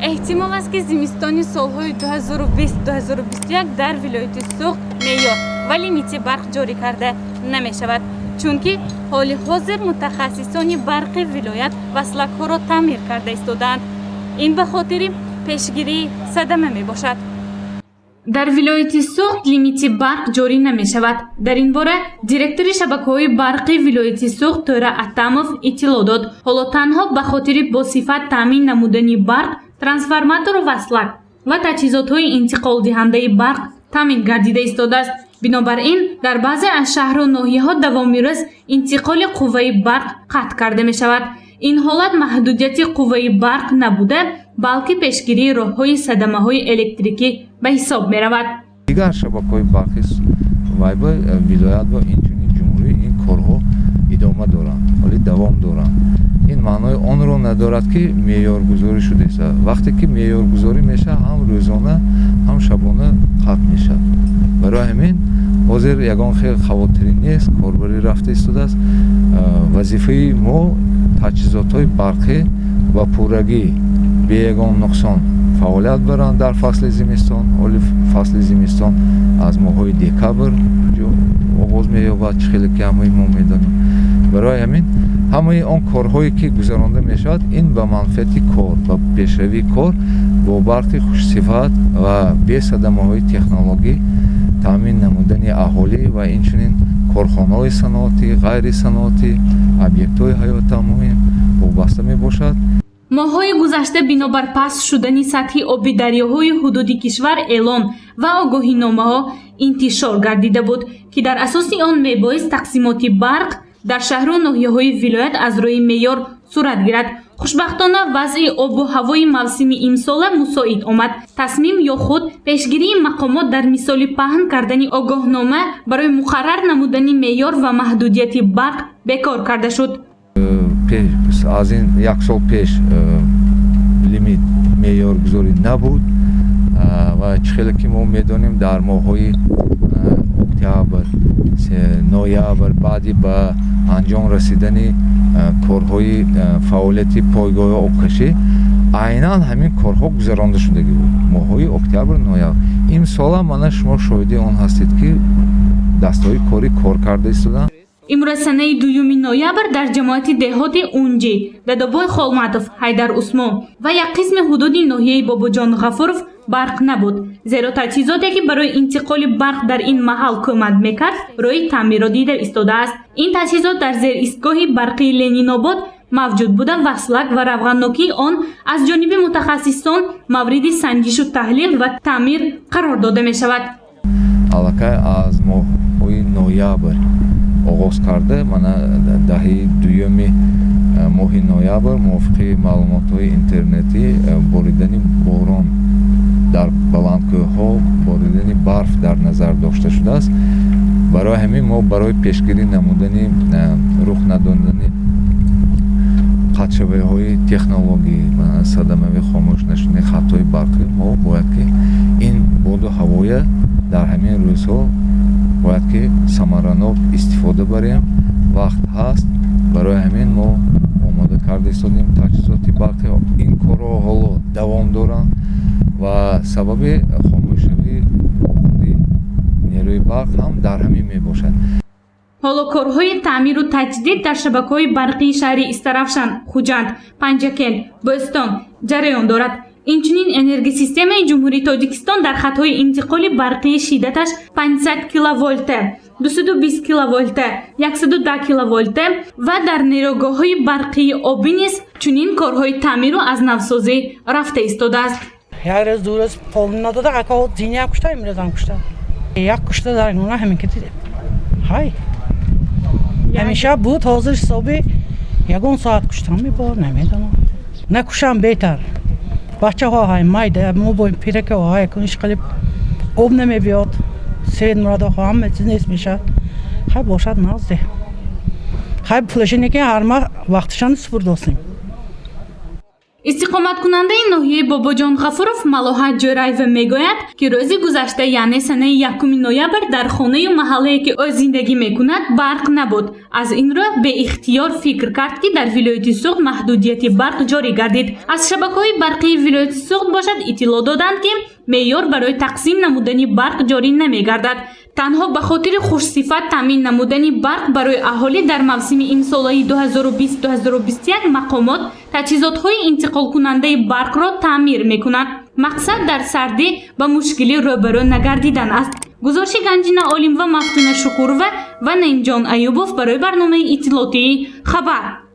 احتمال است که زمستانی سالهای 2020-2021 در ولایت سوخت معیار و لیمیت برق جاری کرده نمی شود، چون که حال حاضر متخصصان برق ولایت وصلک‌ها را تعمیر کرده ایستادند. این به خاطر پیشگیری صدمه می باشد. در ولایت سوخت لیمیت برق جاری نمی شود. در این باره دیرکتور شبکه‌های برقی ولایت سوخت طاهر اتمов اطلاع داد. حالا تنها به خاطر با صفت تامین نمودنی برق، ترانسفورماتور وصلک و تجهیزات‌های انتقال دهنده برق تامین گردیده ایستاده است. بنابراین در بعضی از شهر و ناحیه‌ها دوام‌روز انتقال قوه برق قطع کرده می شود. این حالت محدودیت قوه برق نبوده، بلکه پیشگیری راه‌های صدمه‌های الکتریکی به حساب می رود. دیگر شبکه‌های برقی وایب ولایت و اینچنین جمهوری این کارها ادامه دارند، ولی دوام دارند. این معنای آن را ندارد که معیارگذاری شده است. وقتی که معیارگذاری میشه هم روزانه هم شبانه قطع میشه. برای همین حاضر یگان خیلی خواطری نیست، کاربری رفته ایستاده است. وظیفه ما تجهیزات‌های برقی و پورگی به یگان نقصان فعالیت برند در فصل زمستان. حالی فصل زمستان از ماه‌های دکبر آغاز می‌یابد، خیلی کمی ما می‌دانیم. برای همین همه آن کارهایی که گذرانده میشود این به منفعت کار و پیشروی کار با برق خوش‌صفت و بی صدمه‌های تکنولوژی تامین نمودن اهالی و اینچنین کارخانه‌های صنعتی، غیر صنعتی، ابیکت‌های حیات مهم وابسته میباشد. ماه‌های گذشته بنابر پست شدن سطح آبی دریاهای حدود کشور اعلام و آگاهینامه‌ها انتشار گردیده بود که در اساس آن میبایست تقسیمات برق در شهر و ناحیه‌های ولایت از روی معیار صورت گیرد. خوشبختانه وضع آب و هوای موسم امسال مساعد آمد. تصمیم یا خود پیشگیری مقامات در مثال پهن کردن آگاهنامه برای مقرر نمودن معیار و محدودیت برق بکار کرده شد. از این یک سال پیش لیمیت معیارگذاری نبود و خیلی که ما میدانیم در ماه‌های اکتبر، نوامبر بعدی به انجام رسیدن کارهای فعالیت پایگاه آبکشی عیناً همین کارها گذرانده شده بود. ماه‌های اکتبر، نوامبر این سال من شما شاهد آن هستید که دستای کار کرده ایستادند. امروز سنه 2 نوامبر در جماعت دهات اونجی، ددابای خالمتوف، حیدر عثمان و یک قسم حدود ناحیه باباجان غفورов برق نبود، زیرا تجهیزاتی که برای انتقال برق در این محل کمک میکرد روی تعمیرات دیده ایستاده است. این تجهیزات در زیر ایستگاه برقی لنین آباد موجود بوده. وصلک و روغنناکی آن از جانب متخصصان مورد سنجش و تحلیل و تعمیر قرار داده می شود. علاقه از ماه‌های نوامبر آغاز کرده. من دهه دوم ماه نوامبر موافق معلومات‌های اینترنتی باریدن باران در بلندکوه‌ها، باریدن برف در نظر داشته شده است. برای همین ما برای پیشگیری نمودن رخ ندادن قطعه‌های تکنولوژی و صدمه خاموش نشدن خط‌های برقی ما باید که این باد و هوای در همین روزها باید که ثمراناک استفاده بریم. وقت هست. برای همین ما آماده کرده ایستادیم تجهیزات برقی. این کارها حالا دوام دارند و سبب خاموشی نیروی برق هم در همین می باشد. حالا کارهای تعمیر و تجدید در شبکه‌های برقی شهر استرافشان، خوجند، پنجکل، بستان جریان دارد. اینچنین انرژی سیستم جمهوری تاجیکستان در خطهای انتقال برقی شدتش 500 کیلوولت، 220 کیلوولت، 110 کیلوولت و در نیروگاه‌های برقی آبی نیز چنین کارهای تعمیر و از نوسازی رفته ایستاده است. یک روز دو روز پول نداده اکاوت زینی کشته، امروز هم کشته. یک کشته در اینونه همین که دیدم. های همیشه بود حاضر صبح یگان ساعت کشتم میبار نمیدونم. نکشم بهتر. بچه ها های مایده ما با این پیره که های کنش قلیب آب نمی بیاد. سوید مراد ها همه چیز نیست میشه. خیلی باشد نازده. خیلی پولشینی که هر ماه وقتشان سپرد هستیم. استقامتکننده ناحیه باباجان غفورов ملاحت جورایو میگوید که روز گذشته یعنی سنه 1 نوامبر در خانه و محله که او زندگی میکند برق نبود. از این رو به اختیار فکر کرد که در ولایت سوخت محدودیت برق جاری گردید. از شبکه‌های برقی ولایت سوخت باشد اطلاع دادند که معیار برای تقسیم نمودن برق جاری نمیگردد. تنها به خاطر خوش صفت تامین نمودن برق برای اهالی در موسم امسالی 2020-2021 مقامات تجهیزات‌های انتقال کننده برق را تعمیر می‌کنند. مقصد در سردی به مشکلی روبرو نگردیدن است. گزارش گنجینه عالم و مفتون شکورova و نعیم جان ایوبوف برای برنامه اطلاعاتی خبر.